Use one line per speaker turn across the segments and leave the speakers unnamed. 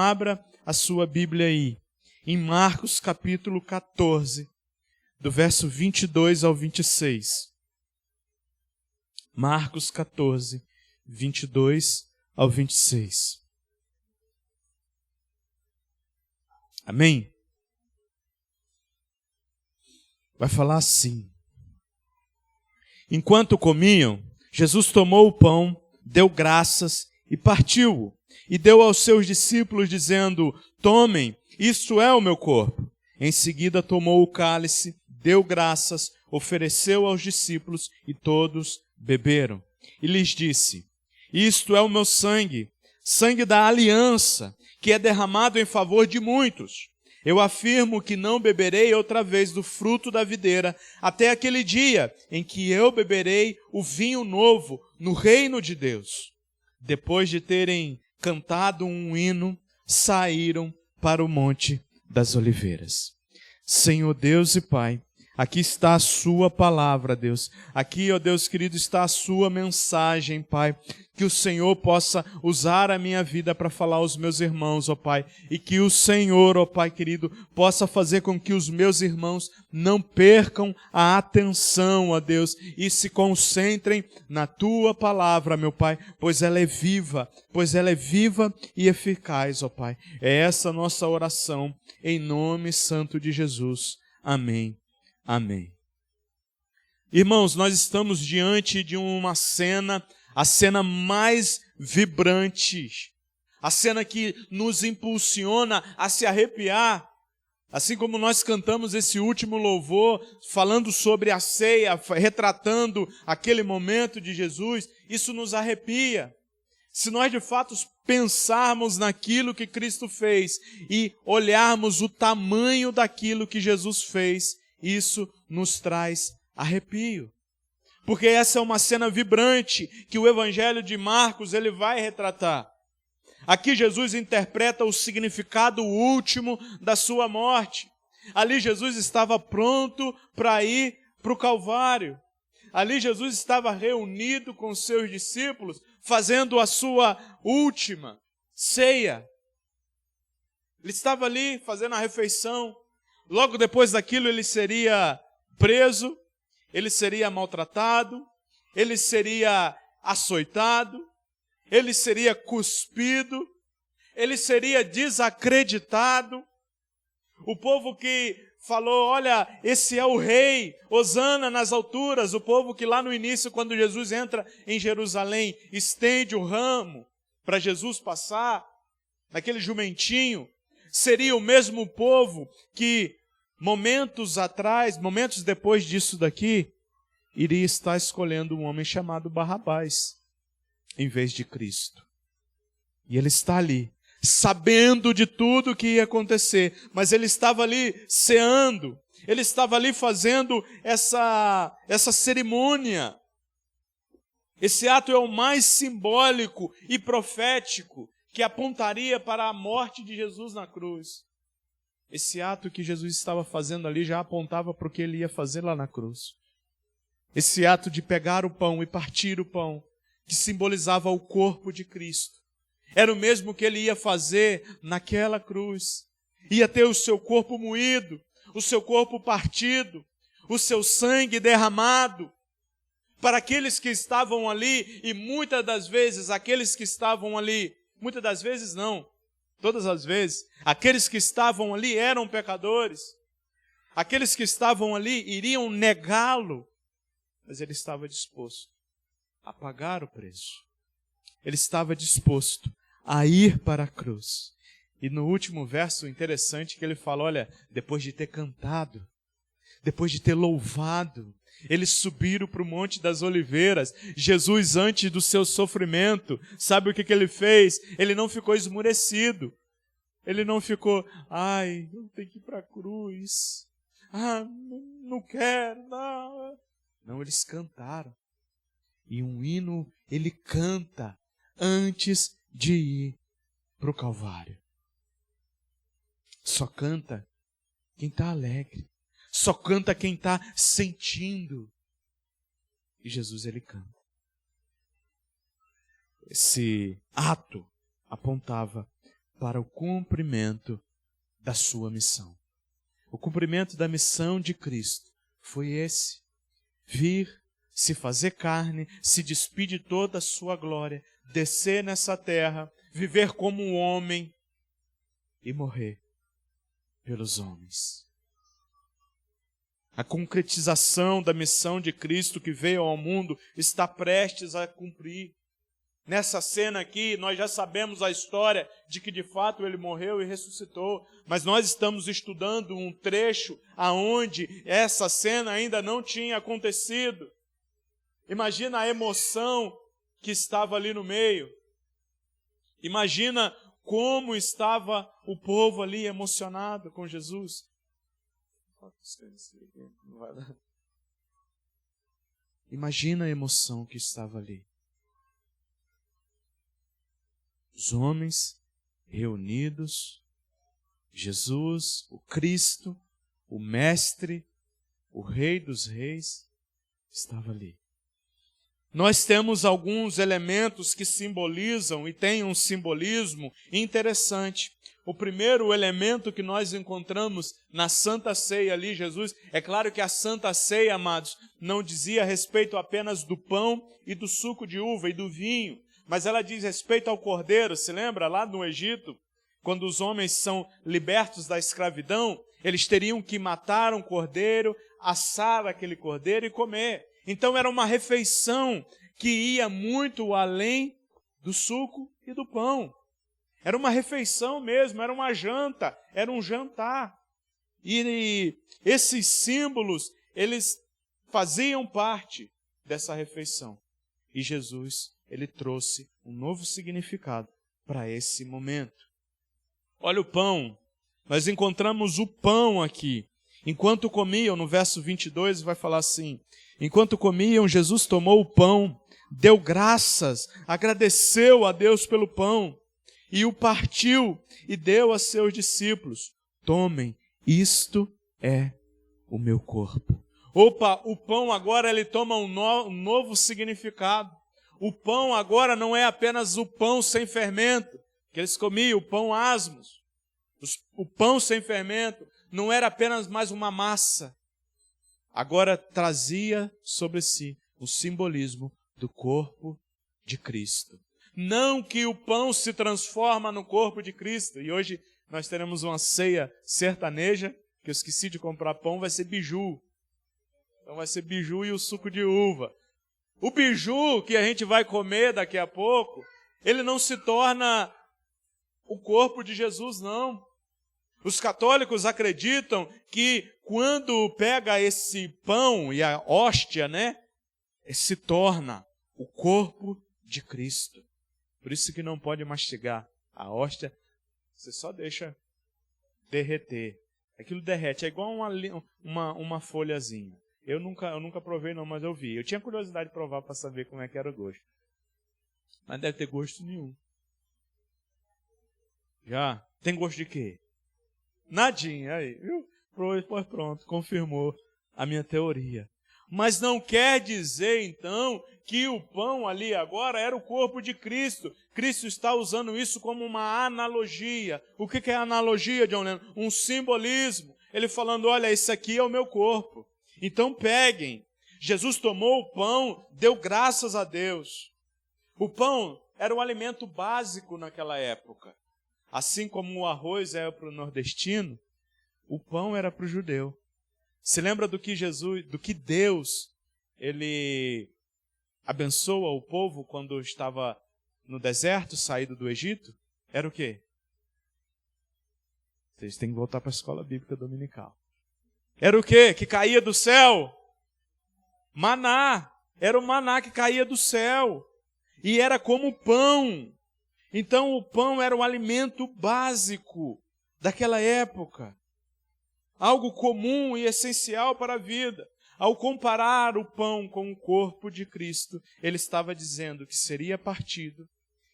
Abra a sua Bíblia aí, em Marcos capítulo 14, do verso 22 ao 26. Marcos 14, 22 ao 26. Amém? Vai falar assim. Enquanto comiam, Jesus tomou o pão, deu graças e partiu-o, e deu aos seus discípulos, dizendo: tomem, isto é o meu corpo. Em seguida tomou o cálice, deu graças, ofereceu aos discípulos, e todos beberam. E lhes disse: isto é o meu sangue, sangue da aliança, que é derramado em favor de muitos. Eu afirmo que não beberei outra vez do fruto da videira, até aquele dia em que eu beberei o vinho novo no reino de Deus. Depois de terem cantado um hino, saíram para o Monte das Oliveiras. Senhor Deus e Pai, aqui está a sua palavra, Deus. Aqui, ó Deus querido, está a sua mensagem, Pai. Que o Senhor possa usar a minha vida para falar aos meus irmãos, ó Pai. E que o Senhor, ó Pai querido, possa fazer com que os meus irmãos não percam a atenção, ó Deus, e se concentrem na tua palavra, meu Pai, pois ela é viva e eficaz, ó Pai. É essa a nossa oração, em nome santo de Jesus. Amém. Amém. Irmãos, nós estamos diante de uma cena, a cena mais vibrante, a cena que nos impulsiona a se arrepiar, assim como nós cantamos esse último louvor, falando sobre a ceia, retratando aquele momento de Jesus, isso nos arrepia. Se nós de fato pensarmos naquilo que Cristo fez e olharmos o tamanho daquilo que Jesus fez, isso nos traz arrepio. Porque essa é uma cena vibrante que o Evangelho de Marcos ele vai retratar. Aqui Jesus interpreta o significado último da sua morte. Ali Jesus estava pronto para ir para o Calvário. Ali Jesus estava reunido com seus discípulos, fazendo a sua última ceia. Ele estava ali fazendo a refeição. Logo depois daquilo ele seria preso, ele seria maltratado, ele seria açoitado, ele seria cuspido, ele seria desacreditado. O povo que falou, olha, esse é o rei, hosana nas alturas, o povo que lá no início, quando Jesus entra em Jerusalém, estende o ramo para Jesus passar, naquele jumentinho, seria o mesmo povo que momentos depois disso daqui, iria estar escolhendo um homem chamado Barrabás, em vez de Cristo. E ele está ali, sabendo de tudo o que ia acontecer, mas ele estava ali ceando, ele estava ali fazendo essa cerimônia. Esse ato é o mais simbólico e profético que apontaria para a morte de Jesus na cruz. Esse ato que Jesus estava fazendo ali já apontava para o que ele ia fazer lá na cruz. Esse ato de pegar o pão e partir o pão, que simbolizava o corpo de Cristo, era o mesmo que ele ia fazer naquela cruz. Ia ter o seu corpo moído, o seu corpo partido, o seu sangue derramado, para aqueles que estavam ali, e muitas das vezes aqueles que estavam ali, muitas das vezes não, todas as vezes, aqueles que estavam ali eram pecadores. Aqueles que estavam ali iriam negá-lo, mas ele estava disposto a pagar o preço. Ele estava disposto a ir para a cruz. E no último verso, interessante que ele fala, olha, depois de ter cantado, depois de ter louvado, eles subiram para o Monte das Oliveiras. Jesus, antes do seu sofrimento, sabe o que ele fez? Ele não ficou esmurecido. Ele não ficou, ai, eu tenho que ir para a cruz. Ah, não quero, não. Não, eles cantaram. E um hino ele canta antes de ir para o Calvário. Só canta quem está alegre. Só canta quem está sentindo. E Jesus, ele canta. Esse ato apontava para o cumprimento da sua missão. O cumprimento da missão de Cristo foi esse: vir, se fazer carne, se despir de toda a sua glória, descer nessa terra, viver como um homem e morrer pelos homens. A concretização da missão de Cristo que veio ao mundo está prestes a cumprir. Nessa cena aqui, nós já sabemos a história de que de fato ele morreu e ressuscitou, mas nós estamos estudando um trecho aonde essa cena ainda não tinha acontecido. Imagina a emoção que estava ali no meio. Imagina como estava o povo ali emocionado com Jesus. Imagina a emoção que estava ali. Os homens reunidos, Jesus, o Cristo, o Mestre, o Rei dos Reis, estava ali. Nós temos alguns elementos que simbolizam e têm um simbolismo interessante. O primeiro elemento que nós encontramos na Santa Ceia ali, Jesus, é claro que a Santa Ceia, amados, não dizia respeito apenas do pão e do suco de uva e do vinho, mas ela diz respeito ao cordeiro. Se lembra lá no Egito, quando os homens são libertos da escravidão, eles teriam que matar um cordeiro, assar aquele cordeiro e comer. Então era uma refeição que ia muito além do suco e do pão. Era uma refeição mesmo, era uma janta, era um jantar. E esses símbolos, eles faziam parte dessa refeição. E Jesus, ele trouxe um novo significado para esse momento. Olha o pão, nós encontramos o pão aqui. Enquanto comiam, no verso 22 vai falar assim: enquanto comiam, Jesus tomou o pão, deu graças, agradeceu a Deus pelo pão, e o partiu e deu a seus discípulos: tomem, isto é o meu corpo. Opa, o pão agora ele toma um novo significado. O pão agora não é apenas o pão sem fermento, que eles comiam, o pão asmos. O pão sem fermento não era apenas mais uma massa. Agora trazia sobre si o simbolismo do corpo de Cristo. Não que o pão se transforma no corpo de Cristo. E hoje nós teremos uma ceia sertaneja, que eu esqueci de comprar pão, vai ser biju. Então vai ser biju e o suco de uva. O biju que a gente vai comer daqui a pouco, ele não se torna o corpo de Jesus, não. Os católicos acreditam que quando pega esse pão e a hóstia, se torna o corpo de Cristo. Por isso que não pode mastigar a hóstia, você só deixa derreter. Aquilo derrete, é igual uma folhazinha. Eu nunca provei não, mas eu vi. Eu tinha curiosidade de provar para saber como é que era o gosto. Mas deve ter gosto nenhum. Já? Tem gosto de quê? Nadinha, aí, viu? Pois pronto, confirmou a minha teoria. Mas não quer dizer, então, que o pão ali agora era o corpo de Cristo. Cristo está usando isso como uma analogia. O que é analogia, John Lennon? Um simbolismo. Ele falando, olha, esse aqui é o meu corpo. Então peguem. Jesus tomou o pão, deu graças a Deus. O pão era um alimento básico naquela época. Assim como o arroz era para o nordestino, o pão era para o judeu. Se lembra do que Deus, ele abençoa o povo quando estava no deserto, saído do Egito? Era o quê? Vocês têm que voltar para a escola bíblica dominical. Era o quê? Que caía do céu? Maná. Era o maná que caía do céu. E era como pão. Então o pão era o alimento básico daquela época. Algo comum e essencial para a vida. Ao comparar o pão com o corpo de Cristo, ele estava dizendo que seria partido,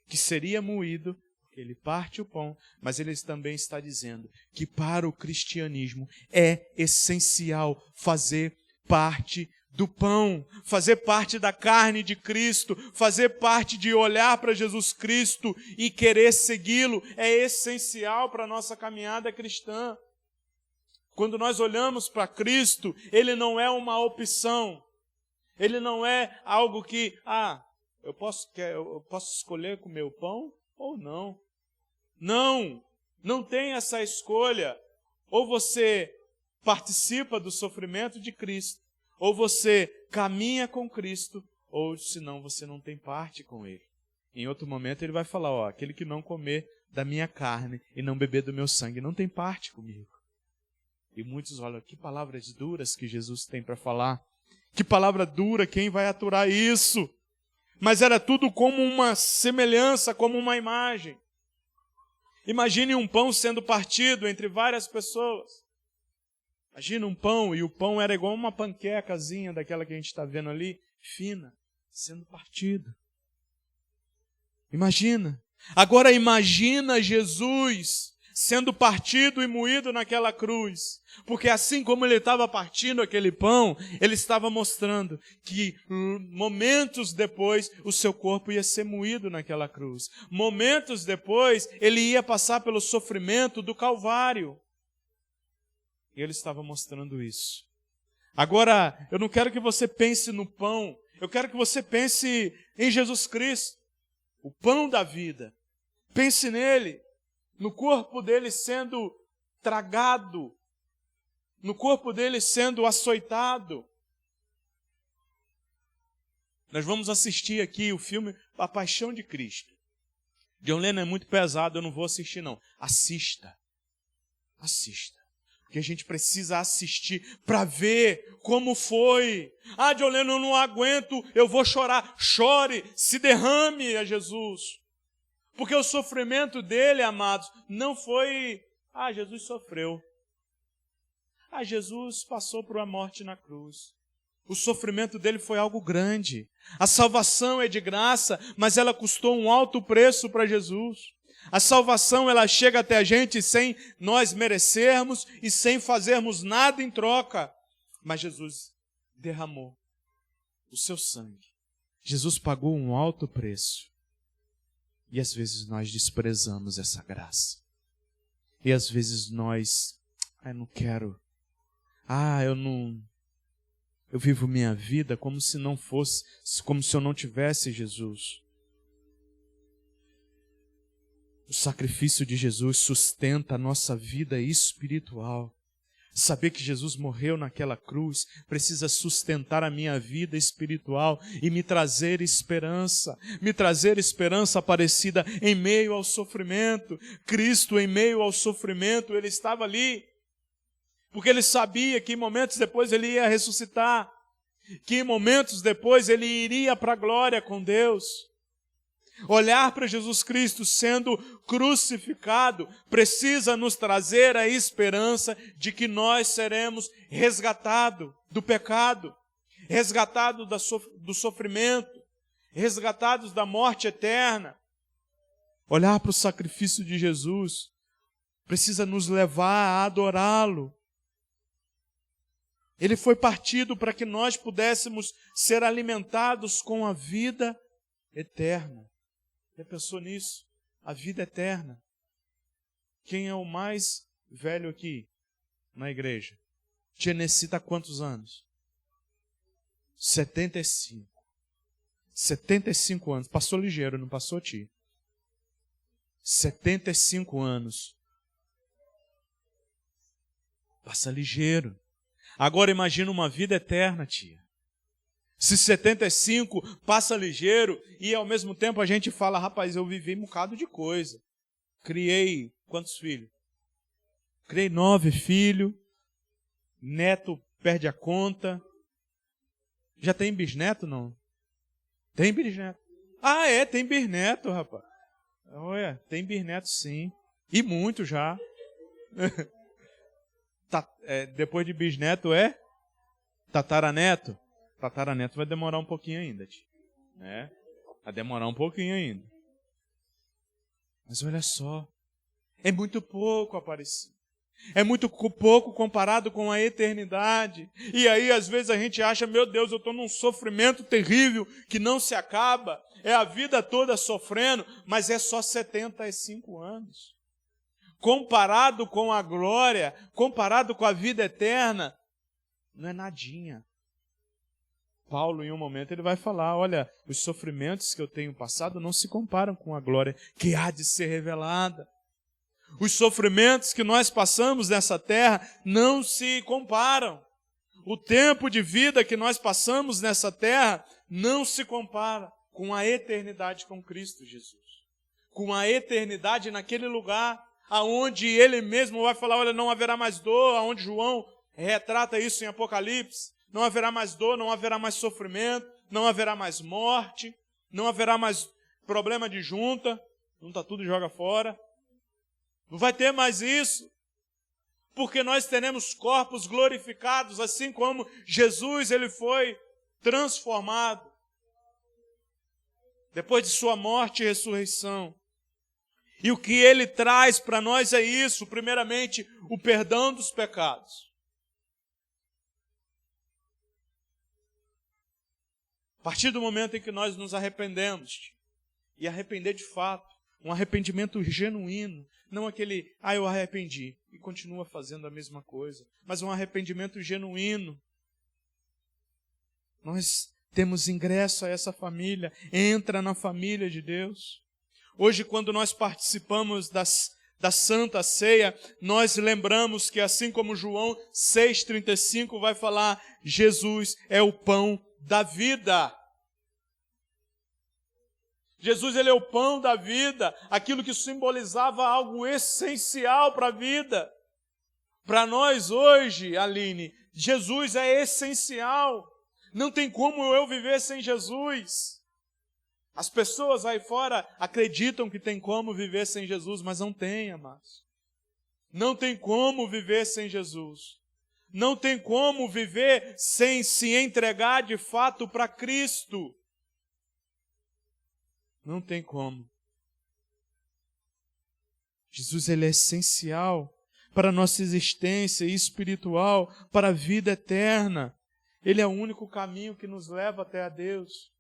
que seria moído, porque ele parte o pão, mas ele também está dizendo que para o cristianismo é essencial fazer parte do pão, fazer parte da carne de Cristo, fazer parte de olhar para Jesus Cristo e querer segui-lo, é essencial para a nossa caminhada cristã. Quando nós olhamos para Cristo, Ele não é uma opção, Ele não é algo que, eu posso escolher comer o pão ou não. Não tem essa escolha. Ou você participa do sofrimento de Cristo, ou você caminha com Cristo, ou senão você não tem parte com Ele. Em outro momento Ele vai falar, aquele que não comer da minha carne e não beber do meu sangue, não tem parte comigo. E muitos olham, que palavras duras que Jesus tem para falar. Que palavra dura, quem vai aturar isso? Mas era tudo como uma semelhança, como uma imagem. Imagine um pão sendo partido entre várias pessoas. Imagina um pão, e o pão era igual uma panquecazinha daquela que a gente está vendo ali, fina, sendo partido. Imagina. Agora imagina Jesus sendo partido e moído naquela cruz. Porque assim como ele estava partindo aquele pão, ele estava mostrando que momentos depois o seu corpo ia ser moído naquela cruz. Momentos depois ele ia passar pelo sofrimento do Calvário. E ele estava mostrando isso. Agora, eu não quero que você pense no pão, eu quero que você pense em Jesus Cristo, o pão da vida. Pense nele, no corpo dele sendo tragado, no corpo dele sendo açoitado. Nós vamos assistir aqui o filme A Paixão de Cristo. John Lennon é muito pesado, eu não vou assistir não. Assista. Porque a gente precisa assistir para ver como foi. John Lennon, eu não aguento, eu vou chorar. Chore, se derrame a Jesus. Porque o sofrimento dele, amados, não foi, Jesus sofreu. Jesus passou por uma morte na cruz. O sofrimento dele foi algo grande. A salvação é de graça, mas ela custou um alto preço para Jesus. A salvação, ela chega até a gente sem nós merecermos e sem fazermos nada em troca. Mas Jesus derramou o seu sangue. Jesus pagou um alto preço. E às vezes nós desprezamos essa graça. E às vezes nós, eu não quero. Eu vivo minha vida como se não fosse, como se eu não tivesse Jesus. O sacrifício de Jesus sustenta a nossa vida espiritual. Saber que Jesus morreu naquela cruz precisa sustentar a minha vida espiritual e me trazer esperança parecida em meio ao sofrimento. Cristo, em meio ao sofrimento, ele estava ali, porque ele sabia que em momentos depois ele ia ressuscitar, que em momentos depois ele iria para a glória com Deus. Olhar para Jesus Cristo sendo crucificado precisa nos trazer a esperança de que nós seremos resgatados do pecado, resgatados do sofrimento, resgatados da morte eterna. Olhar para o sacrifício de Jesus precisa nos levar a adorá-lo. Ele foi partido para que nós pudéssemos ser alimentados com a vida eterna. Já pensou nisso? A vida eterna. Quem é o mais velho aqui na igreja? Tia Nessi está há quantos anos? 75. 75 anos. Passou ligeiro, não passou, tia? 75 anos. Passa ligeiro. Agora imagina uma vida eterna, tia. Se 75 passa ligeiro e ao mesmo tempo a gente fala, rapaz, eu vivi um bocado de coisa. Criei quantos filhos? Criei 9 filhos. Neto perde a conta. Já tem bisneto, não? Tem bisneto. Tem bisneto, rapaz. Olha, tem bisneto sim. E muito já. Depois de bisneto é tataraneto. Tataraneto vai demorar um pouquinho ainda, tia. Vai demorar um pouquinho ainda. Mas olha só, é muito pouco, Aparecido. É muito pouco comparado com a eternidade. E aí, às vezes, a gente acha, meu Deus, eu estou num sofrimento terrível que não se acaba. É a vida toda sofrendo, mas é só 75 anos. Comparado com a glória, comparado com a vida eterna, não é nadinha. Paulo, em um momento, ele vai falar, olha, os sofrimentos que eu tenho passado não se comparam com a glória que há de ser revelada. Os sofrimentos que nós passamos nessa terra não se comparam. O tempo de vida que nós passamos nessa terra não se compara com a eternidade com Cristo Jesus. Com a eternidade naquele lugar aonde Ele mesmo vai falar, olha, não haverá mais dor, aonde João retrata isso em Apocalipse. Não haverá mais dor, não haverá mais sofrimento, não haverá mais morte, não haverá mais problema de junta tudo e joga fora. Não vai ter mais isso, porque nós teremos corpos glorificados, assim como Jesus ele foi transformado depois de sua morte e ressurreição. E o que ele traz para nós é isso, primeiramente, o perdão dos pecados. A partir do momento em que nós nos arrependemos, e arrepender de fato, um arrependimento genuíno, não aquele, eu arrependi, e continua fazendo a mesma coisa, mas um arrependimento genuíno. Nós temos ingresso a essa família, entra na família de Deus. Hoje, quando nós participamos da Santa Ceia, nós lembramos que assim como João 6,35 vai falar, Jesus é o pão da vida. Jesus ele é o pão da vida, aquilo que simbolizava algo essencial para a vida. Para nós hoje, Aline, Jesus é essencial. Não tem como eu viver sem Jesus. As pessoas aí fora acreditam que tem como viver sem Jesus, mas não tem, amados. Não tem como viver sem Jesus. Não tem como viver sem se entregar de fato para Cristo. Não tem como. Jesus ele é essencial para a nossa existência espiritual, para a vida eterna. Ele é o único caminho que nos leva até a Deus.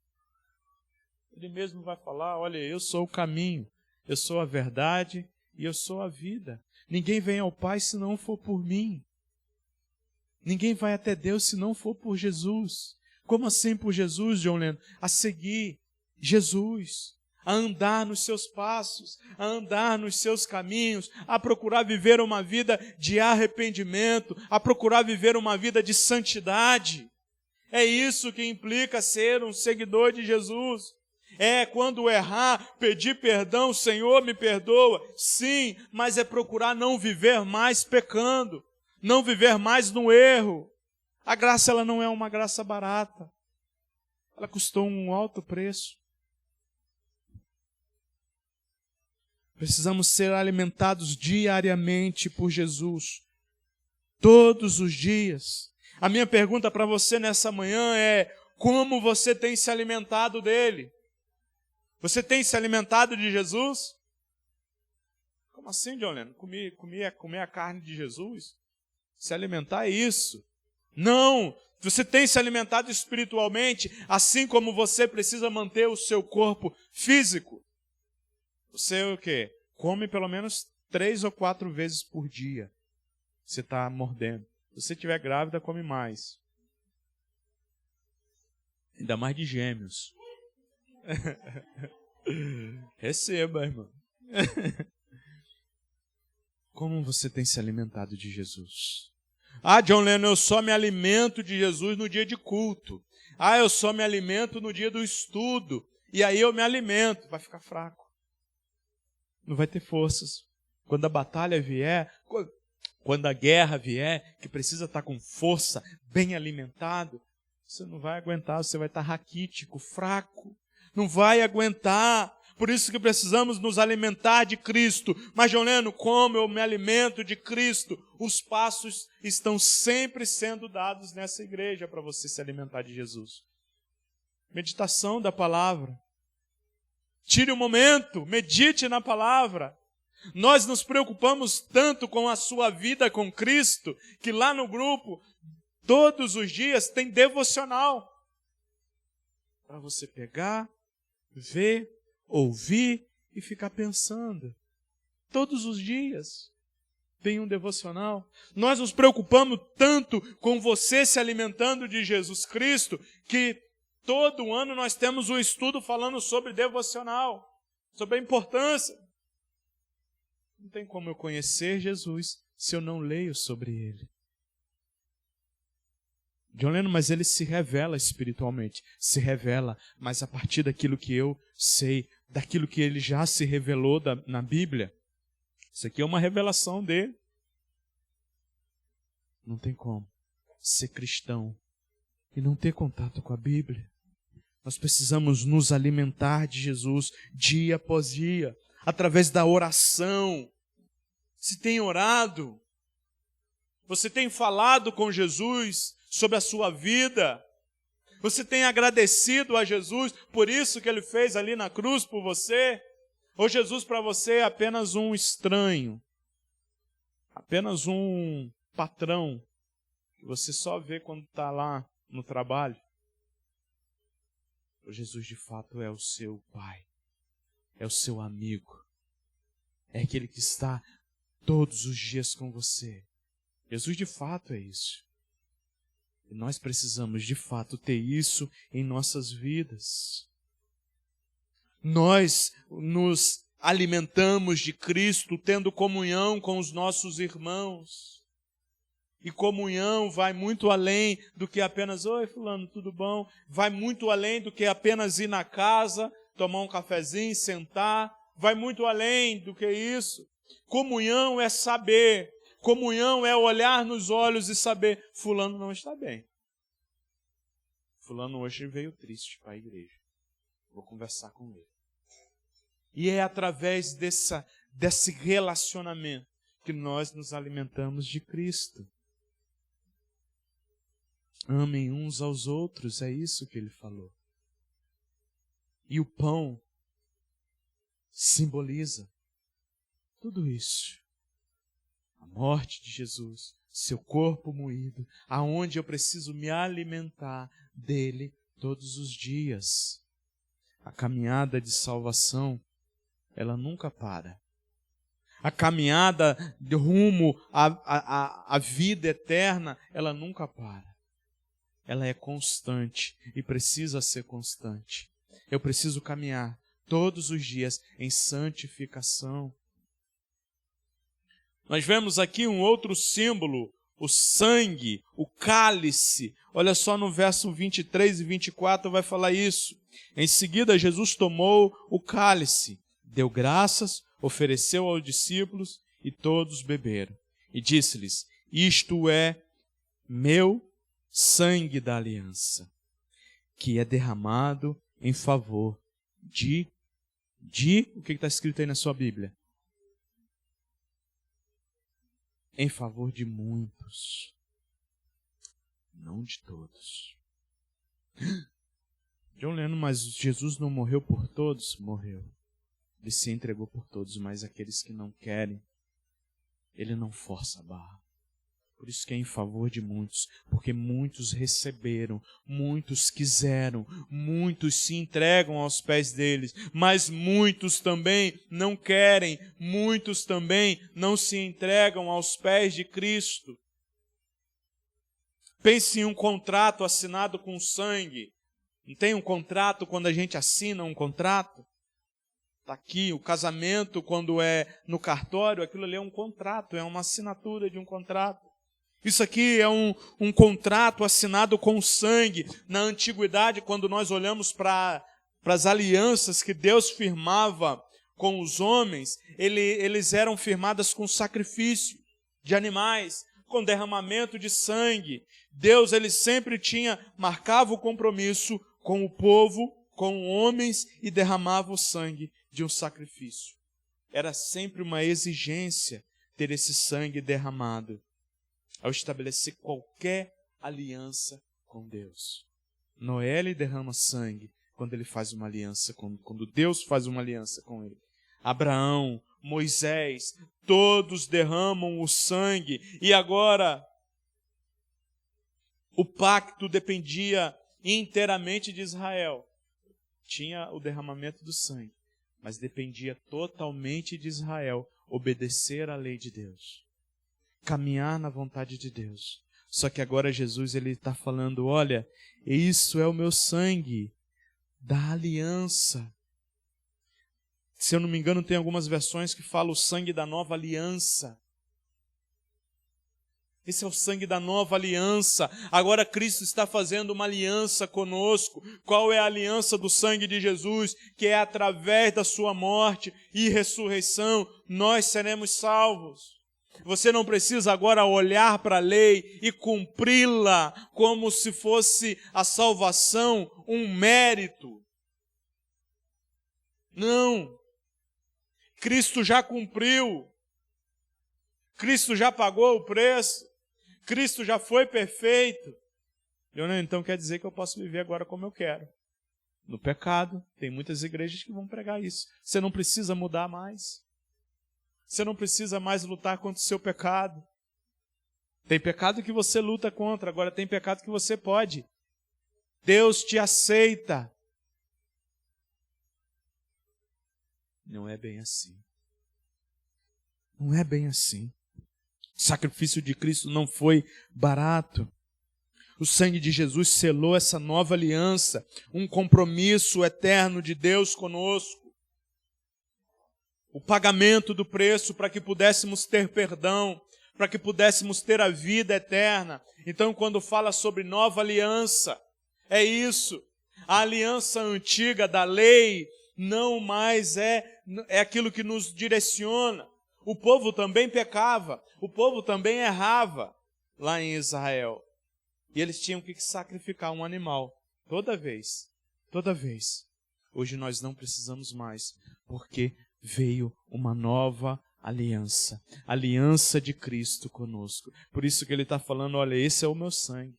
Ele mesmo vai falar, olha, eu sou o caminho, eu sou a verdade e eu sou a vida. Ninguém vem ao Pai se não for por mim. Ninguém vai até Deus se não for por Jesus. Como assim por Jesus, John Lennon? A seguir Jesus, a andar nos seus passos, a andar nos seus caminhos, a procurar viver uma vida de arrependimento, a procurar viver uma vida de santidade. É isso que implica ser um seguidor de Jesus. É quando errar, pedir perdão, Senhor, me perdoa. Sim, mas é procurar não viver mais pecando, não viver mais no erro. A graça ela não é uma graça barata. Ela custou um alto preço. Precisamos ser alimentados diariamente por Jesus. Todos os dias. A minha pergunta para você nessa manhã é: como você tem se alimentado dele? Você tem se alimentado de Jesus? Como assim, John Lennon? Comer a carne de Jesus? Se alimentar é isso. Não! Você tem se alimentado espiritualmente, assim como você precisa manter o seu corpo físico. Você o quê? Come pelo menos 3 ou 4 vezes por dia. Você está mordendo. Se você estiver grávida, come mais. Ainda mais de gêmeos. Receba, irmão. Como você tem se alimentado de Jesus? John Lennon, eu só me alimento de Jesus no dia de culto. Eu só me alimento no dia do estudo. E aí eu me alimento. Vai ficar fraco. Não vai ter forças. Quando a batalha vier, quando a guerra vier, que precisa estar com força, bem alimentado, você não vai aguentar, você vai estar raquítico, fraco. Não vai aguentar. Por isso que precisamos nos alimentar de Cristo. Mas, John Lennon, como eu me alimento de Cristo? Os passos estão sempre sendo dados nessa igreja para você se alimentar de Jesus. Meditação da palavra. Tire um momento, medite na palavra. Nós nos preocupamos tanto com a sua vida com Cristo, que lá no grupo, todos os dias tem devocional. Para você pegar, ver, ouvir e ficar pensando. Todos os dias tem um devocional. Nós nos preocupamos tanto com você se alimentando de Jesus Cristo, que todo ano nós temos um estudo falando sobre devocional, sobre a importância. Não tem como eu conhecer Jesus se eu não leio sobre Ele. John Lennon, mas ele se revela espiritualmente. Se revela, mas a partir daquilo que eu sei, daquilo que ele já se revelou na Bíblia. Isso aqui é uma revelação dele. Não tem como ser cristão e não ter contato com a Bíblia. Nós precisamos nos alimentar de Jesus dia após dia, através da oração. Se tem orado, você tem falado com Jesus sobre a sua vida, você tem agradecido a Jesus por isso que Ele fez ali na cruz por você, ou Jesus para você é apenas um estranho, apenas um patrão, que você só vê quando está lá no trabalho? Ou Jesus de fato é o seu Pai, é o seu amigo, é aquele que está todos os dias com você. Jesus de fato é isso. E nós precisamos de fato ter isso em nossas vidas. Nós nos alimentamos de Cristo tendo comunhão com os nossos irmãos. E comunhão vai muito além do que apenas, oi fulano, tudo bom? Vai muito além do que apenas ir na casa, tomar um cafezinho, sentar. Vai muito além do que isso. Comunhão é saber. Comunhão é olhar nos olhos e saber, fulano não está bem. Fulano hoje veio triste para a igreja. Vou conversar com ele. E é através desse relacionamento que nós nos alimentamos de Cristo. Amem uns aos outros, é isso que ele falou. E o pão simboliza tudo isso. A morte de Jesus, seu corpo moído, aonde eu preciso me alimentar dele todos os dias. A caminhada de salvação, ela nunca para. A caminhada de rumo à vida eterna, ela nunca para. Ela é constante e precisa ser constante. Eu preciso caminhar todos os dias em santificação. Nós vemos aqui um outro símbolo, o sangue, o cálice. Olha só no verso 23 e 24 vai falar isso. Em seguida, Jesus tomou o cálice, deu graças, ofereceu aos discípulos e todos beberam. E disse-lhes, isto é meu sangue da aliança, que é derramado em favor de o que está escrito aí na sua Bíblia? Em favor de muitos, não de todos. John Lennon, mas Jesus não morreu por todos? Morreu. Ele se entregou por todos, mas aqueles que não querem, ele não força a barra. Por isso que é em favor de muitos, porque muitos receberam, muitos quiseram, muitos se entregam aos pés deles, mas muitos também não querem, muitos também não se entregam aos pés de Cristo. Pense em um contrato assinado com sangue. Não tem um contrato quando a gente assina um contrato? Está aqui, o casamento quando é no cartório, aquilo ali é um contrato, é uma assinatura de um contrato. Isso aqui é um contrato assinado com sangue. Na antiguidade, quando nós olhamos para as alianças que Deus firmava com os homens, eles eram firmadas com sacrifício de animais, com derramamento de sangue. Deus, ele sempre marcava o compromisso com o povo, com homens, e derramava o sangue de um sacrifício. Era sempre uma exigência ter esse sangue derramado ao estabelecer qualquer aliança com Deus. Noé, ele derrama sangue quando ele faz uma aliança, quando Deus faz uma aliança com ele. Abraão, Moisés, todos derramam o sangue. E agora, o pacto dependia inteiramente de Israel. Tinha o derramamento do sangue, mas dependia totalmente de Israel obedecer à lei de Deus, caminhar na vontade de Deus. Só que agora Jesus está falando, olha, isso é o meu sangue da aliança. Se eu não me engano, tem algumas versões que falam o sangue da nova aliança. Esse é o sangue da nova aliança. Agora Cristo está fazendo uma aliança conosco. Qual é a aliança do sangue de Jesus? Que é através da sua morte e ressurreição, nós seremos salvos. Você não precisa agora olhar para a lei e cumpri-la como se fosse a salvação um mérito. Não. Cristo já cumpriu. Cristo já pagou o preço. Cristo já foi perfeito. Então quer dizer que eu posso viver agora como eu quero. No pecado, tem muitas igrejas que vão pregar isso. Você não precisa mudar mais. Você não precisa mais lutar contra o seu pecado. Tem pecado que você luta contra, agora tem pecado que você pode. Deus te aceita. Não é bem assim. Não é bem assim. O sacrifício de Cristo não foi barato. O sangue de Jesus selou essa nova aliança, um compromisso eterno de Deus conosco. O pagamento do preço para que pudéssemos ter perdão, para que pudéssemos ter a vida eterna. Então, quando fala sobre nova aliança, é isso. A aliança antiga da lei não mais é aquilo que nos direciona. O povo também pecava, o povo também errava lá em Israel. E eles tinham que sacrificar um animal toda vez. Hoje nós não precisamos mais, porque veio uma nova aliança, aliança de Cristo conosco. Por isso que ele está falando, olha, esse é o meu sangue,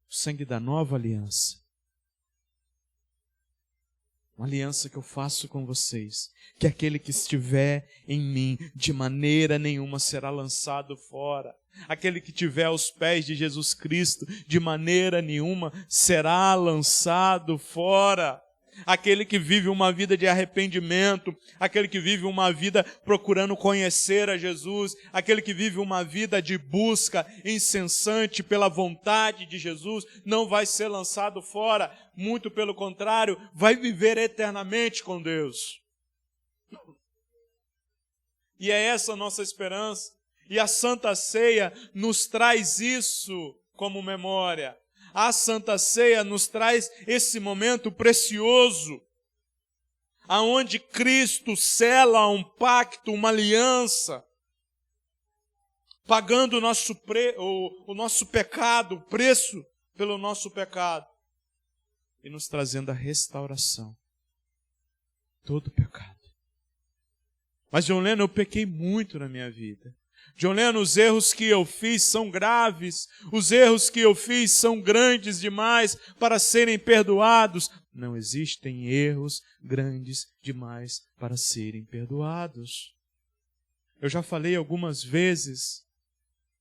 o sangue da nova aliança. Uma aliança que eu faço com vocês, que aquele que estiver em mim, de maneira nenhuma será lançado fora. Aquele que estiver aos pés de Jesus Cristo, de maneira nenhuma será lançado fora. Aquele que vive uma vida de arrependimento, aquele que vive uma vida procurando conhecer a Jesus, aquele que vive uma vida de busca incessante pela vontade de Jesus, não vai ser lançado fora, muito pelo contrário, vai viver eternamente com Deus. E é essa a nossa esperança, e a Santa Ceia nos traz isso como memória. A Santa Ceia nos traz esse momento precioso, aonde Cristo sela um pacto, uma aliança, pagando o nosso pecado, o preço pelo nosso pecado, e nos trazendo a restauração. Todo pecado. Mas, John Lennon, eu pequei muito na minha vida. John Lennon, os erros que eu fiz são graves, os erros que eu fiz são grandes demais para serem perdoados. Não existem erros grandes demais para serem perdoados. Eu já falei algumas vezes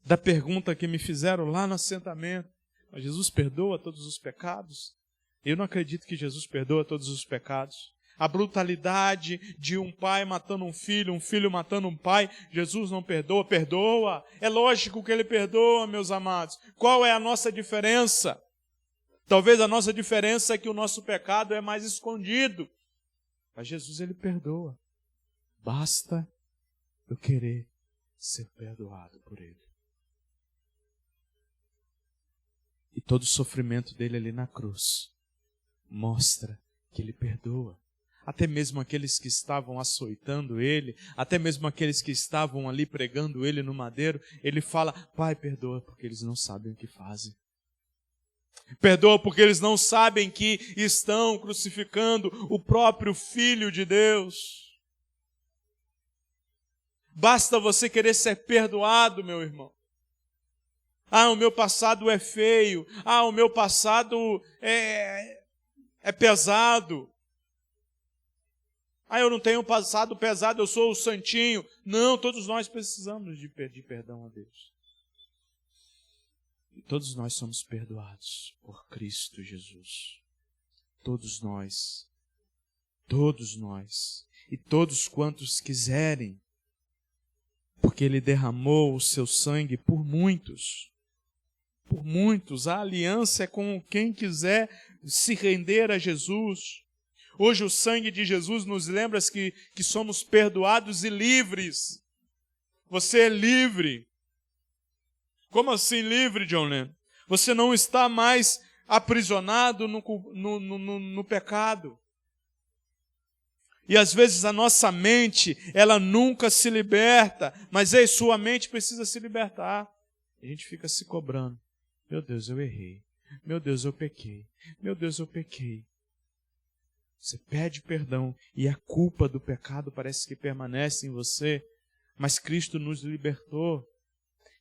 da pergunta que me fizeram lá no assentamento. Mas Jesus perdoa todos os pecados? Eu não acredito que Jesus perdoa todos os pecados. A brutalidade de um pai matando um filho matando um pai, Jesus não perdoa, perdoa. É lógico que ele perdoa, meus amados. Qual é a nossa diferença? Talvez a nossa diferença é que o nosso pecado é mais escondido. Mas Jesus, ele perdoa. Basta eu querer ser perdoado por ele. E todo o sofrimento dele ali na cruz mostra que ele perdoa. Até mesmo aqueles que estavam açoitando ele, até mesmo aqueles que estavam ali pregando ele no madeiro, ele fala, Pai, perdoa porque eles não sabem o que fazem. Perdoa porque eles não sabem que estão crucificando o próprio Filho de Deus. Basta você querer ser perdoado, meu irmão. Ah, o meu passado é feio. Ah, o meu passado é pesado. Eu não tenho passado pesado, eu sou o santinho. Não, todos nós precisamos de pedir perdão a Deus. E todos nós somos perdoados por Cristo Jesus. Todos nós. Todos nós. E todos quantos quiserem. Porque Ele derramou o seu sangue por muitos. Por muitos. A aliança é com quem quiser se render a Jesus. Hoje o sangue de Jesus nos lembra que somos perdoados e livres. Você é livre. Como assim livre, John Lennon? Você não está mais aprisionado no pecado. E às vezes a nossa mente, ela nunca se liberta. Mas sua mente precisa se libertar. A gente fica se cobrando. Meu Deus, eu errei. Meu Deus, eu pequei. Meu Deus, eu pequei. Você pede perdão e a culpa do pecado parece que permanece em você, mas Cristo nos libertou.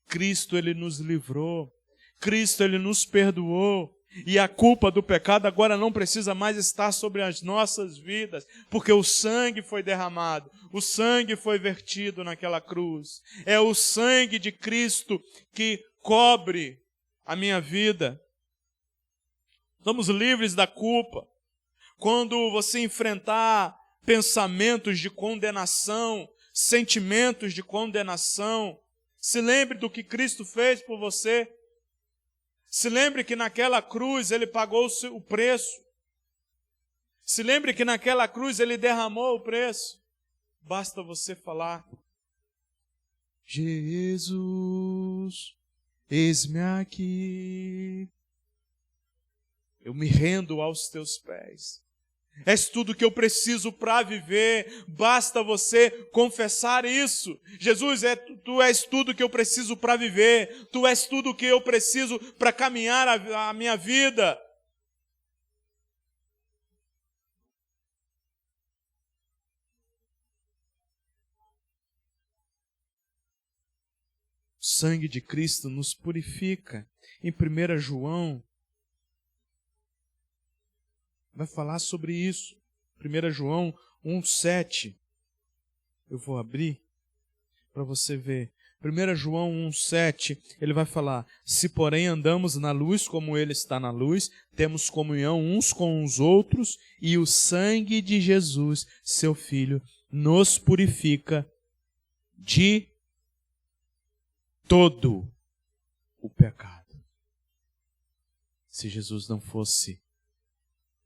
Cristo, Ele nos livrou. Cristo, Ele nos perdoou. E a culpa do pecado agora não precisa mais estar sobre as nossas vidas, porque o sangue foi derramado, o sangue foi vertido naquela cruz. É o sangue de Cristo que cobre a minha vida. Somos livres da culpa. Quando você enfrentar pensamentos de condenação, sentimentos de condenação, se lembre do que Cristo fez por você. Se lembre que naquela cruz Ele pagou o preço. Se lembre que naquela cruz Ele derramou o preço. Basta você falar: Jesus, eis-me aqui. Eu me rendo aos teus pés. És tudo que eu preciso para viver. Basta você confessar isso. Jesus, tu és tudo que eu preciso para viver. Tu és tudo que eu preciso para caminhar a minha vida. O sangue de Cristo nos purifica. Em 1 João, vai falar sobre isso. 1 João 1,7. Eu vou abrir para você ver. 1 João 1,7, ele vai falar: se porém andamos na luz como Ele está na luz, temos comunhão uns com os outros, e o sangue de Jesus, seu Filho, nos purifica de todo o pecado. Se Jesus não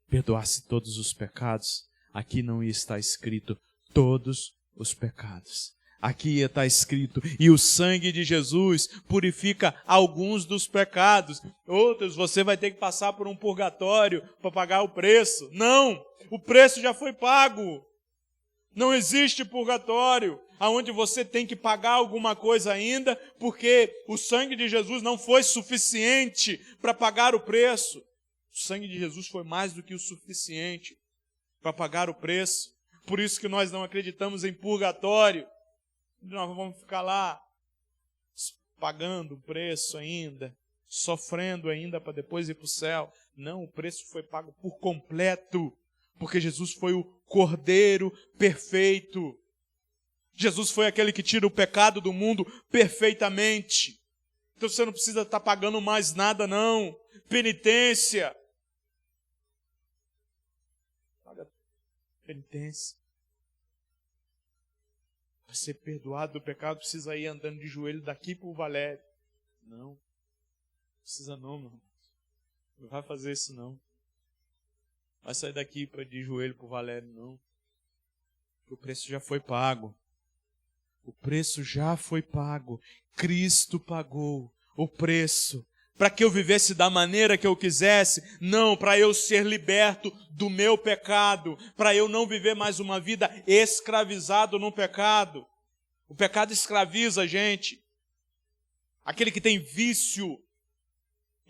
perdoasse todos os pecados, aqui não ia estar escrito todos os pecados. Aqui ia estar escrito: e o sangue de Jesus purifica alguns dos pecados. Outros você vai ter que passar por um purgatório para pagar o preço. Não! O preço já foi pago. Não existe purgatório onde você tem que pagar alguma coisa ainda, porque o sangue de Jesus não foi suficiente para pagar o preço. O sangue de Jesus foi mais do que o suficiente para pagar o preço. Por isso que nós não acreditamos em purgatório. Nós vamos ficar lá pagando o preço ainda, sofrendo ainda para depois ir para o céu. Não, o preço foi pago por completo, porque Jesus foi o Cordeiro perfeito. Jesus foi aquele que tira o pecado do mundo perfeitamente. Então você não precisa estar pagando mais nada, não. Penitência. Paga penitência. Para ser perdoado do pecado, precisa ir andando de joelho daqui para o Valério. Não. Precisa não, meu irmão. Não vai fazer isso, não. Vai sair daqui de joelho para o Valério, não. Porque o preço já foi pago. O preço já foi pago. Cristo pagou o preço para que eu vivesse da maneira que eu quisesse. Não, para eu ser liberto do meu pecado, para eu não viver mais uma vida escravizado no pecado. O pecado escraviza a gente. Aquele que tem vício,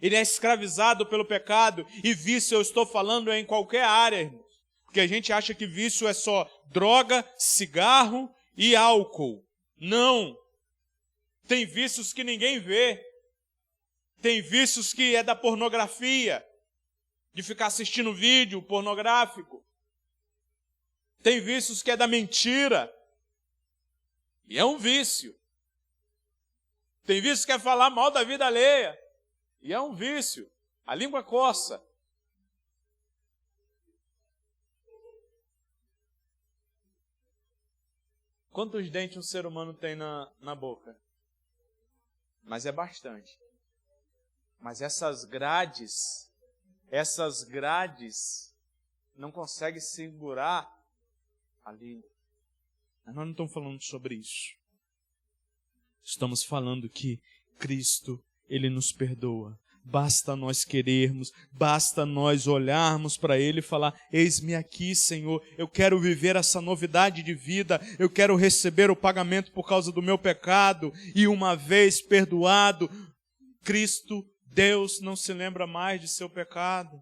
ele é escravizado pelo pecado. E vício, eu estou falando, é em qualquer área, irmãos. Porque a gente acha que vício é só droga, cigarro e álcool. Não. Tem vícios que ninguém vê. Tem vícios que é da pornografia, de ficar assistindo vídeo pornográfico. Tem vícios que é da mentira. E é um vício. Tem vício que é falar mal da vida alheia. E é um vício. A língua coça. Quantos dentes um ser humano tem na boca? Mas é bastante. Mas essas grades não conseguem segurar a língua. Mas nós não estamos falando sobre isso. Estamos falando que Cristo, Ele nos perdoa. Basta nós querermos, basta nós olharmos para Ele e falar: eis-me aqui, Senhor, eu quero viver essa novidade de vida, eu quero receber o pagamento por causa do meu pecado, e uma vez perdoado, Cristo, Deus, não se lembra mais de seu pecado.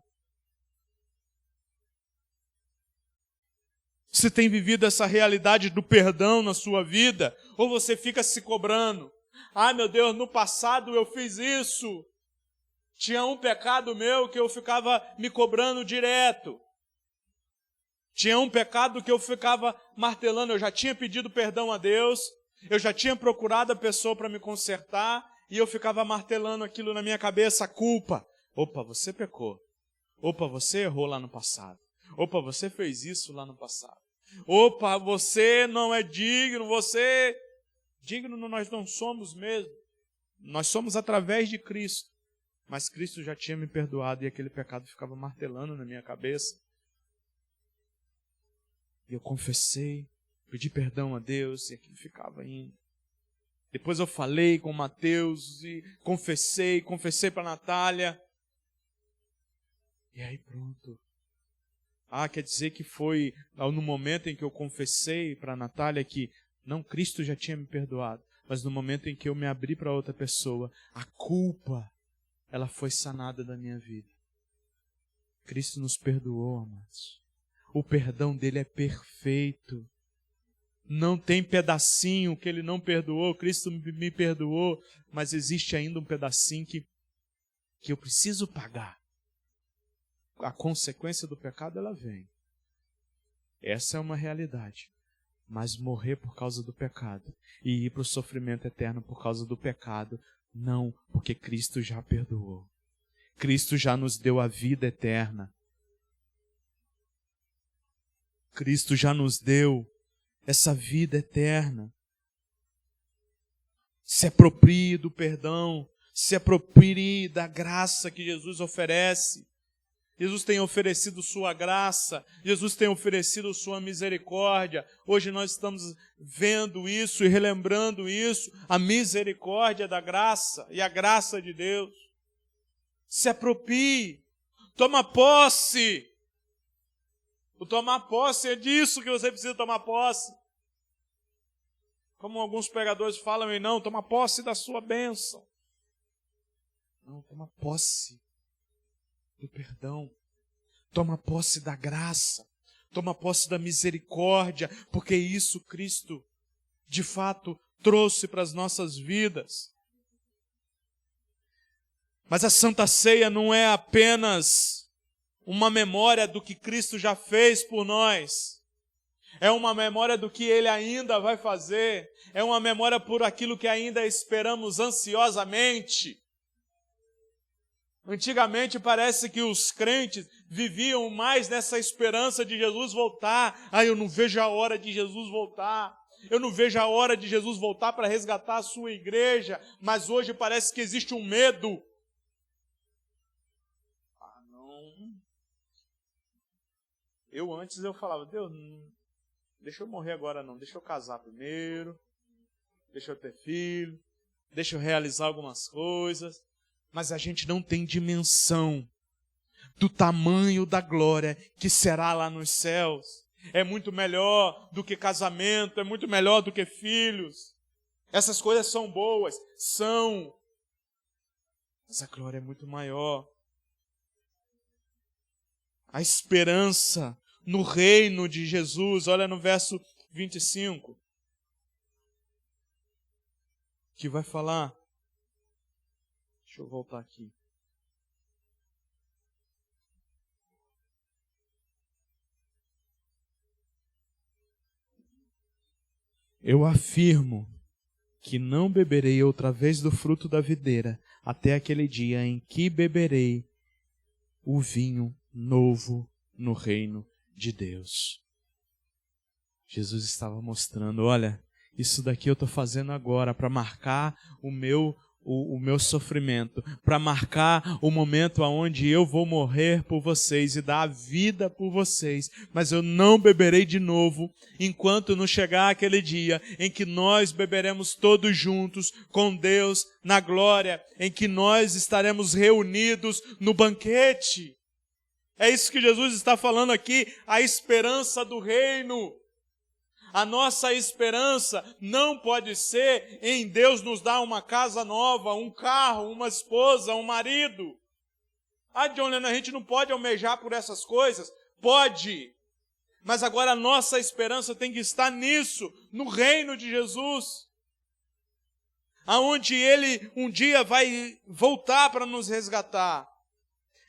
Você tem vivido essa realidade do perdão na sua vida? Ou você fica se cobrando? Ah, meu Deus, no passado eu fiz isso. Tinha um pecado meu que eu ficava me cobrando direto. Tinha um pecado que eu ficava martelando. Eu já tinha pedido perdão a Deus. Eu já tinha procurado a pessoa para me consertar. E eu ficava martelando aquilo na minha cabeça, a culpa. Opa, você pecou. Opa, você errou lá no passado. Opa, você fez isso lá no passado. Opa, você não é digno, você... Digno nós não somos mesmo. Nós somos através de Cristo. Mas Cristo já tinha me perdoado e aquele pecado ficava martelando na minha cabeça. E eu confessei, pedi perdão a Deus e aquilo ficava indo. Depois eu falei com o Mateus e confessei para a Natália. E aí pronto. Ah, quer dizer que foi no momento em que eu confessei para a Natália que não, Cristo já tinha me perdoado. Mas no momento em que eu me abri para outra pessoa, a culpa, ela foi sanada da minha vida. Cristo nos perdoou, amados. O perdão dele é perfeito. Não tem pedacinho que ele não perdoou. Cristo me perdoou, mas existe ainda um pedacinho que eu preciso pagar. A consequência do pecado, ela vem. Essa é uma realidade. Mas morrer por causa do pecado e ir para o sofrimento eterno por causa do pecado, não, porque Cristo já perdoou. Cristo já nos deu a vida eterna. Cristo já nos deu essa vida eterna. Se aproprie do perdão, se aproprie da graça que Jesus oferece. Jesus tem oferecido sua graça, Jesus tem oferecido sua misericórdia. Hoje nós estamos vendo isso e relembrando isso, a misericórdia da graça e a graça de Deus. Se aproprie, toma posse. O tomar posse é disso que você precisa tomar posse. Como alguns pregadores falam, e não, toma posse da sua bênção. Não, toma posse do perdão, toma posse da graça, toma posse da misericórdia, porque isso Cristo, de fato, trouxe para as nossas vidas. Mas a Santa Ceia não é apenas uma memória do que Cristo já fez por nós, é uma memória do que Ele ainda vai fazer, é uma memória por aquilo que ainda esperamos ansiosamente. Antigamente parece que os crentes viviam mais nessa esperança de Jesus voltar. Ah, eu não vejo a hora de Jesus voltar. Eu não vejo a hora de Jesus voltar para resgatar a sua igreja. Mas hoje parece que existe um medo. Ah, não. Antes eu falava, Deus, deixa eu morrer agora não. Deixa eu casar primeiro. Deixa eu ter filho. Deixa eu realizar algumas coisas. Mas a gente não tem dimensão do tamanho da glória que será lá nos céus. É muito melhor do que casamento, é muito melhor do que filhos. Essas coisas são boas, são. Mas a glória é muito maior. A esperança no reino de Jesus, olha no verso 25, que vai falar. Deixa eu voltar aqui. Eu afirmo que não beberei outra vez do fruto da videira, até aquele dia em que beberei o vinho novo no reino de Deus. Jesus estava mostrando, olha, isso daqui eu estou fazendo agora para marcar o meu sofrimento, para marcar o momento onde eu vou morrer por vocês e dar a vida por vocês, mas eu não beberei de novo enquanto não chegar aquele dia em que nós beberemos todos juntos com Deus na glória, em que nós estaremos reunidos no banquete. É isso que Jesus está falando aqui, a esperança do reino. A nossa esperança não pode ser em Deus nos dar uma casa nova, um carro, uma esposa, um marido. John Lennon, a gente não pode almejar por essas coisas? Pode. Mas agora a nossa esperança tem que estar nisso, no reino de Jesus. Aonde Ele um dia vai voltar para nos resgatar.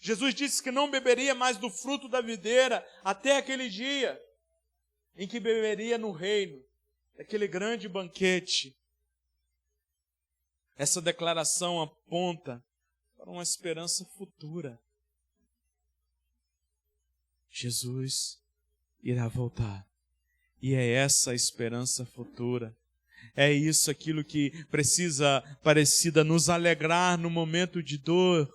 Jesus disse que não beberia mais do fruto da videira até aquele dia em que beberia no reino, aquele grande banquete. Essa declaração aponta para uma esperança futura. Jesus irá voltar. E é essa a esperança futura. É isso aquilo que precisa nos alegrar no momento de dor,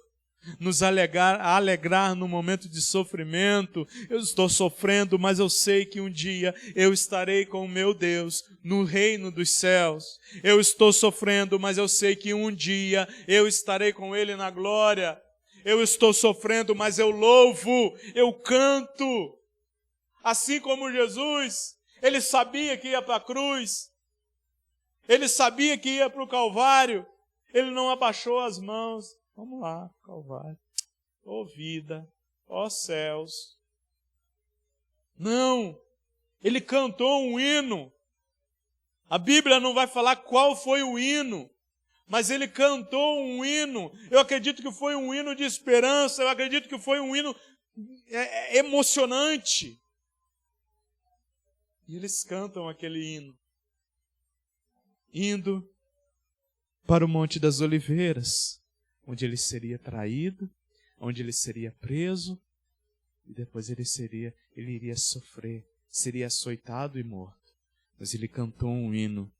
nos alegrar no momento de sofrimento. Eu estou sofrendo, mas eu sei que um dia eu estarei com o meu Deus no reino dos céus. Eu estou sofrendo, mas eu sei que um dia eu estarei com Ele na glória. Eu estou sofrendo, mas eu louvo, eu canto. Assim como Jesus, Ele sabia que ia para a cruz, Ele sabia que ia para o Calvário, Ele não abaixou as mãos. Vamos lá, Calvário. Ó vida, ó céus. Não, Ele cantou um hino. A Bíblia não vai falar qual foi o hino, mas Ele cantou um hino. Eu acredito que foi um hino de esperança, eu acredito que foi um hino emocionante. E eles cantam aquele hino, indo para o Monte das Oliveiras, onde ele seria traído, onde ele seria preso, e depois ele iria sofrer, seria açoitado e morto. Mas ele cantou um hino.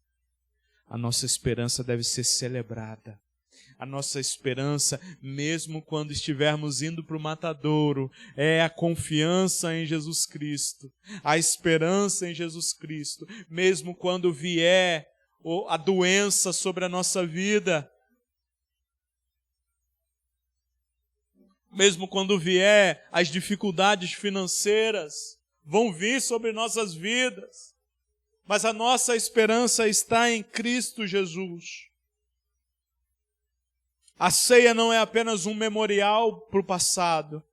A nossa esperança deve ser celebrada. A nossa esperança, mesmo quando estivermos indo para o matadouro, é a confiança em Jesus Cristo, a esperança em Jesus Cristo, mesmo quando vier a doença sobre a nossa vida, mesmo quando vier as dificuldades financeiras, vão vir sobre nossas vidas, mas a nossa esperança está em Cristo Jesus. A ceia não é apenas um memorial para o passado,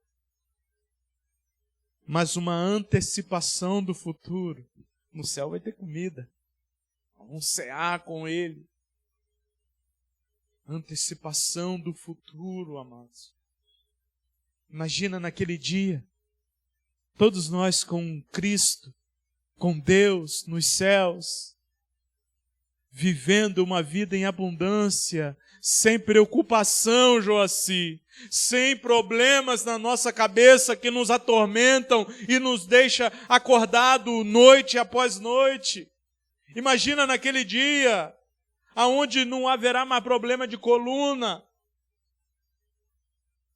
mas uma antecipação do futuro. No céu vai ter comida, vamos cear com Ele. Antecipação do futuro, amados. Imagina naquele dia, todos nós com Cristo, com Deus nos céus, vivendo uma vida em abundância, sem preocupação, Joaci, sem problemas na nossa cabeça que nos atormentam e nos deixa acordado noite após noite. Imagina naquele dia, aonde não haverá mais problema de coluna,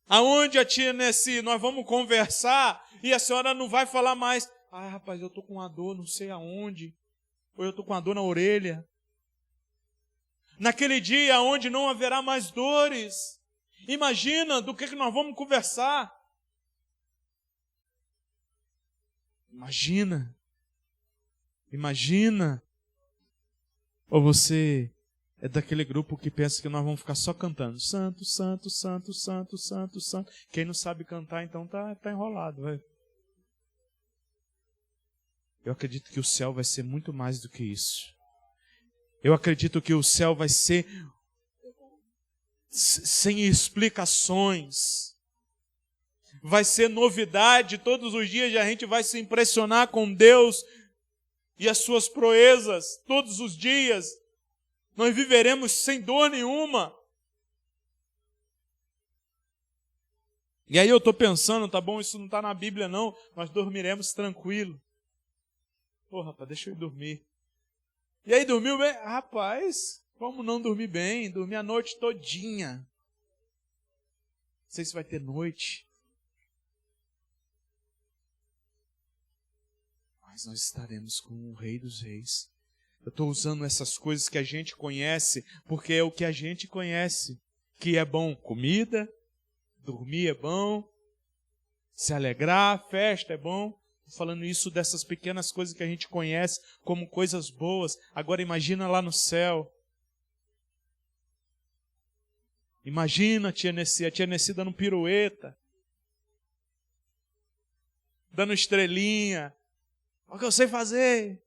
aonde a tia Nessi, nós vamos conversar e a senhora não vai falar mais, rapaz, eu estou com uma dor não sei aonde, ou eu estou com uma dor na orelha. Naquele dia onde não haverá mais dores, imagina do que nós vamos conversar. Imagina. Ou você é daquele grupo que pensa que nós vamos ficar só cantando santo, santo, santo, santo, santo, santo. Quem não sabe cantar, então tá enrolado. Vai. Eu acredito que o céu vai ser muito mais do que isso. Eu acredito que o céu vai ser sem explicações. Vai ser novidade todos os dias, e a gente vai se impressionar com Deus e as suas proezas todos os dias. Nós viveremos sem dor nenhuma. E aí eu estou pensando, tá bom, isso não está na Bíblia não, nós dormiremos tranquilo. Pô, rapaz, deixa eu ir dormir. E aí, dormiu bem? Rapaz, como não dormir bem? Dormir a noite todinha. Não sei se vai ter noite. Mas nós estaremos com o Rei dos Reis. Eu estou usando essas coisas que a gente conhece, porque é o que a gente conhece. Que é bom comida, dormir é bom, se alegrar, festa é bom. Estou falando isso dessas pequenas coisas que a gente conhece como coisas boas. Agora imagina lá no céu. Imagina a tia Nessi dando pirueta, dando estrelinha. Olha o que eu sei fazer.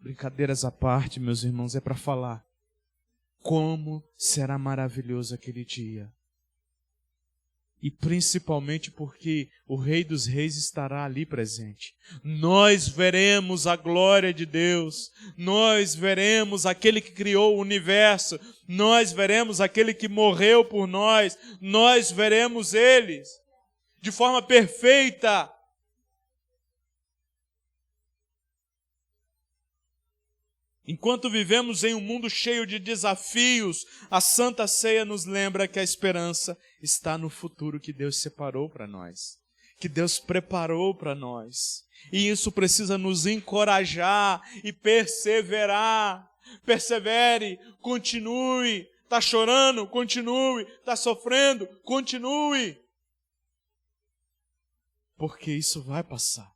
Brincadeiras à parte, meus irmãos, é para falar como será maravilhoso aquele dia. E principalmente porque o Rei dos Reis estará ali presente. Nós veremos a glória de Deus. Nós veremos aquele que criou o universo. Nós veremos aquele que morreu por nós. Nós veremos eles de forma perfeita. Enquanto vivemos em um mundo cheio de desafios, a Santa Ceia nos lembra que a esperança está no futuro que Deus separou para nós, que Deus preparou para nós. E isso precisa nos encorajar e perseverar. Persevere, continue. Está chorando? Continue. Está sofrendo? Continue. Porque isso vai passar.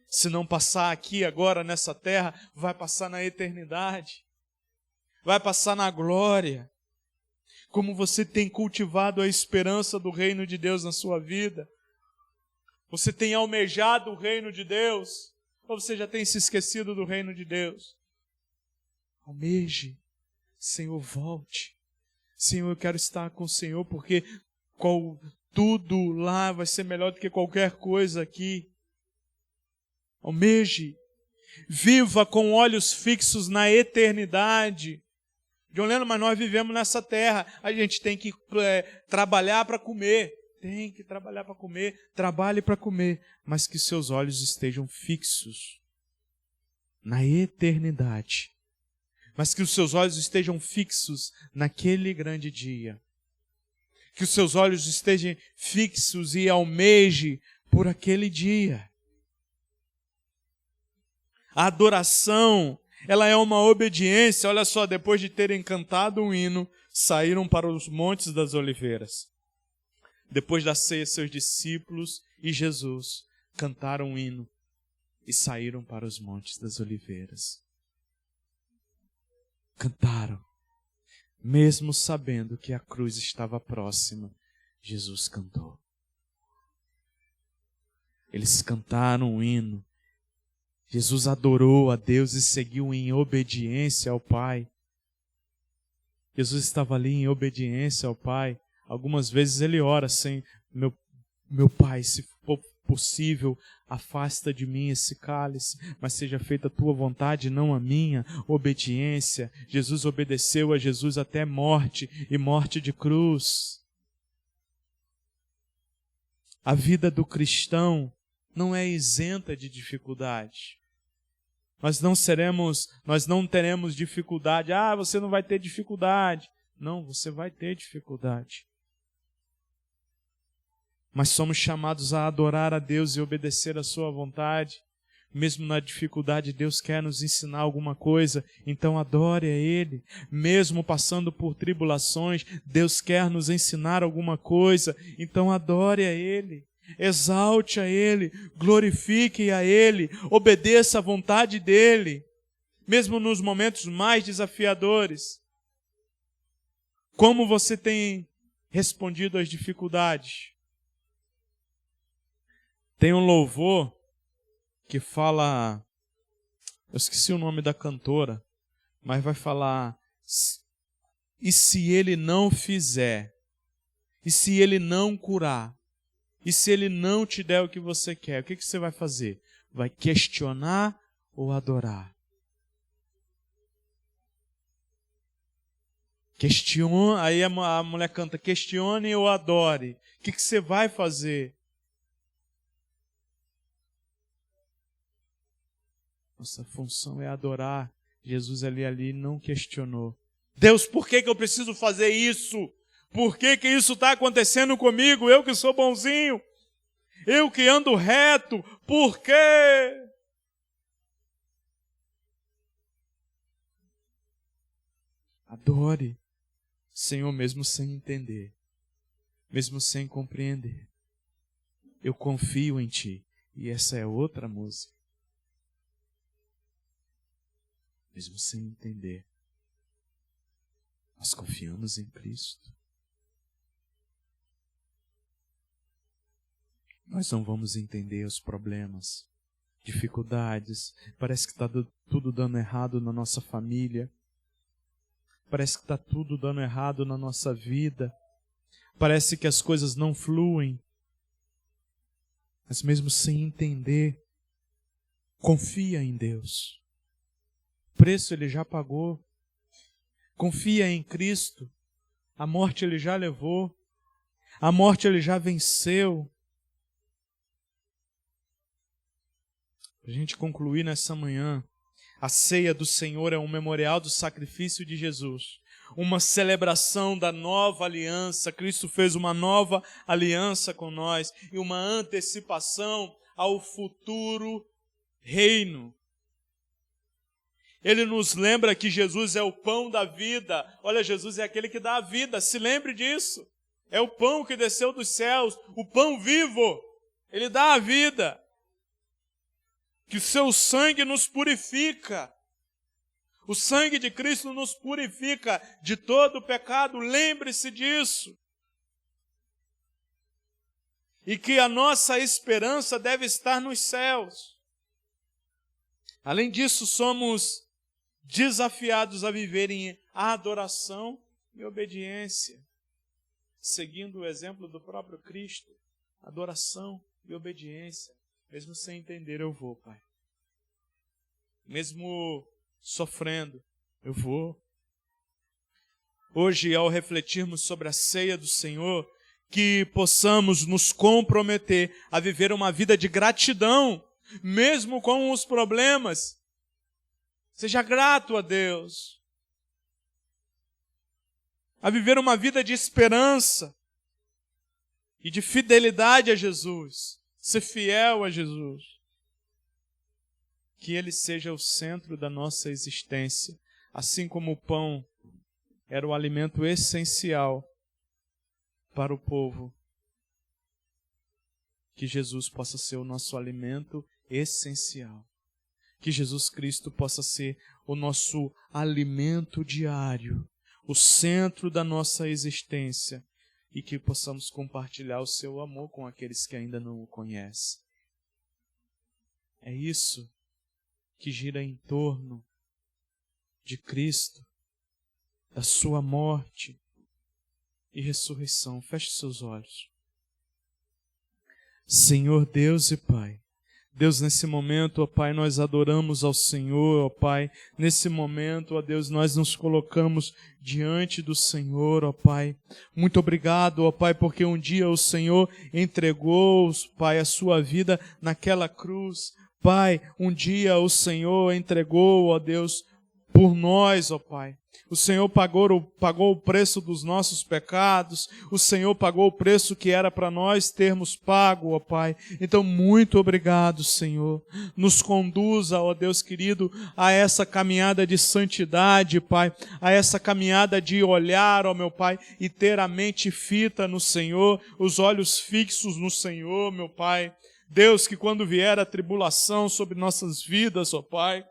Se não passar aqui agora nessa terra, vai passar na eternidade. Vai passar na glória. Como você tem cultivado a esperança do reino de Deus na sua vida? Você tem almejado o reino de Deus? Ou você já tem se esquecido do reino de Deus? Almeje. Senhor, volte. Senhor, eu quero estar com o Senhor porque tudo lá vai ser melhor do que qualquer coisa aqui. Almeje, viva com olhos fixos na eternidade. John Lennon, mas nós vivemos nessa terra, a gente tem que trabalhar para comer. Tem que trabalhar para comer, trabalhe para comer, mas que seus olhos estejam fixos na eternidade. Mas que os seus olhos estejam fixos naquele grande dia. Que os seus olhos estejam fixos e almeje por aquele dia. A adoração, ela é uma obediência. Olha só, depois de terem cantado um hino, saíram para os montes das oliveiras. Depois da ceia, seus discípulos e Jesus cantaram um hino e saíram para os montes das oliveiras. Cantaram, mesmo sabendo que a cruz estava próxima, Jesus cantou. Eles cantaram um hino. Jesus adorou a Deus e seguiu em obediência ao Pai. Jesus estava ali em obediência ao Pai. Algumas vezes ele ora assim, meu Pai, se for possível, afasta de mim esse cálice, mas seja feita a tua vontade, não a minha. Obediência. Jesus obedeceu a Jesus até morte, e morte de cruz. A vida do cristão não é isenta de dificuldade. Nós não teremos dificuldade. Ah, você não vai ter dificuldade. Não, você vai ter dificuldade. Mas somos chamados a adorar a Deus e obedecer a sua vontade. Mesmo na dificuldade, Deus quer nos ensinar alguma coisa, então adore a Ele. Mesmo passando por tribulações, Deus quer nos ensinar alguma coisa, então adore a Ele. Exalte a Ele, glorifique a Ele, obedeça à vontade dEle, mesmo nos momentos mais desafiadores. Como você tem respondido às dificuldades? Tem um louvor que fala, eu esqueci o nome da cantora, mas vai falar, e se Ele não fizer, e se Ele não curar, E se ele não te der o que você quer, o que você vai fazer? Vai questionar ou adorar? Questiona, aí a mulher canta, questione ou adore. O que você vai fazer? Nossa função é adorar. Jesus ali não questionou. Deus, por que eu preciso fazer isso? Por que isso está acontecendo comigo? Eu que sou bonzinho. Eu que ando reto. Por quê? Adore, Senhor, mesmo sem entender. Mesmo sem compreender. Eu confio em Ti. E essa é outra música. Mesmo sem entender. Nós confiamos em Cristo. Nós não vamos entender os problemas, dificuldades. Parece que está tudo dando errado na nossa família. Parece que está tudo dando errado na nossa vida. Parece que as coisas não fluem. Mas mesmo sem entender, confia em Deus. O preço Ele já pagou. Confia em Cristo. A morte Ele já levou. A morte Ele já venceu. Para a gente concluir nessa manhã, a ceia do Senhor é um memorial do sacrifício de Jesus. Uma celebração da nova aliança. Cristo fez uma nova aliança com nós e uma antecipação ao futuro reino. Ele nos lembra que Jesus é o pão da vida. Olha, Jesus é aquele que dá a vida, se lembre disso. É o pão que desceu dos céus, o pão vivo. Ele dá a vida. Que o seu sangue nos purifica. O sangue de Cristo nos purifica de todo o pecado. Lembre-se disso. E que a nossa esperança deve estar nos céus. Além disso, somos desafiados a viver em adoração e obediência, seguindo o exemplo do próprio Cristo. Adoração e obediência. Mesmo sem entender, eu vou, Pai. Mesmo sofrendo, eu vou. Hoje, ao refletirmos sobre a ceia do Senhor, que possamos nos comprometer a viver uma vida de gratidão, mesmo com os problemas. Seja grato a Deus. A viver uma vida de esperança e de fidelidade a Jesus. Ser fiel a Jesus. Que Ele seja o centro da nossa existência. Assim como o pão era o alimento essencial para o povo. Que Jesus possa ser o nosso alimento essencial. Que Jesus Cristo possa ser o nosso alimento diário, o centro da nossa existência, e que possamos compartilhar o seu amor com aqueles que ainda não o conhecem. É isso que gira em torno de Cristo, da sua morte e ressurreição. Feche seus olhos. Senhor Deus e Pai, Deus, nesse momento, ó Pai, nós adoramos ao Senhor, ó Pai. Nesse momento, ó Deus, nós nos colocamos diante do Senhor, ó Pai. Muito obrigado, ó Pai, porque um dia o Senhor entregou, Pai, a sua vida naquela cruz. Pai, um dia o Senhor entregou, ó Deus, por nós, ó Pai. O Senhor pagou o preço dos nossos pecados. O Senhor pagou o preço que era para nós termos pago, ó Pai. Então, muito obrigado, Senhor. Nos conduza, ó Deus querido, a essa caminhada de santidade, Pai. A essa caminhada de olhar, ó meu Pai, e ter a mente fita no Senhor, os olhos fixos no Senhor, meu Pai. Deus, que quando vier a tribulação sobre nossas vidas, ó Pai,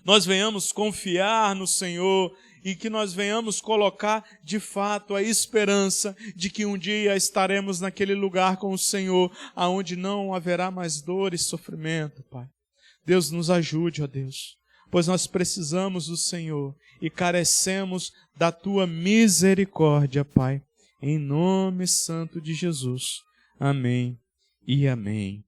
nós venhamos confiar no Senhor e que nós venhamos colocar de fato a esperança de que um dia estaremos naquele lugar com o Senhor, aonde não haverá mais dor e sofrimento, Pai. Deus, nos ajude, ó Deus, pois nós precisamos do Senhor e carecemos da Tua misericórdia, Pai, em nome santo de Jesus. Amém e amém.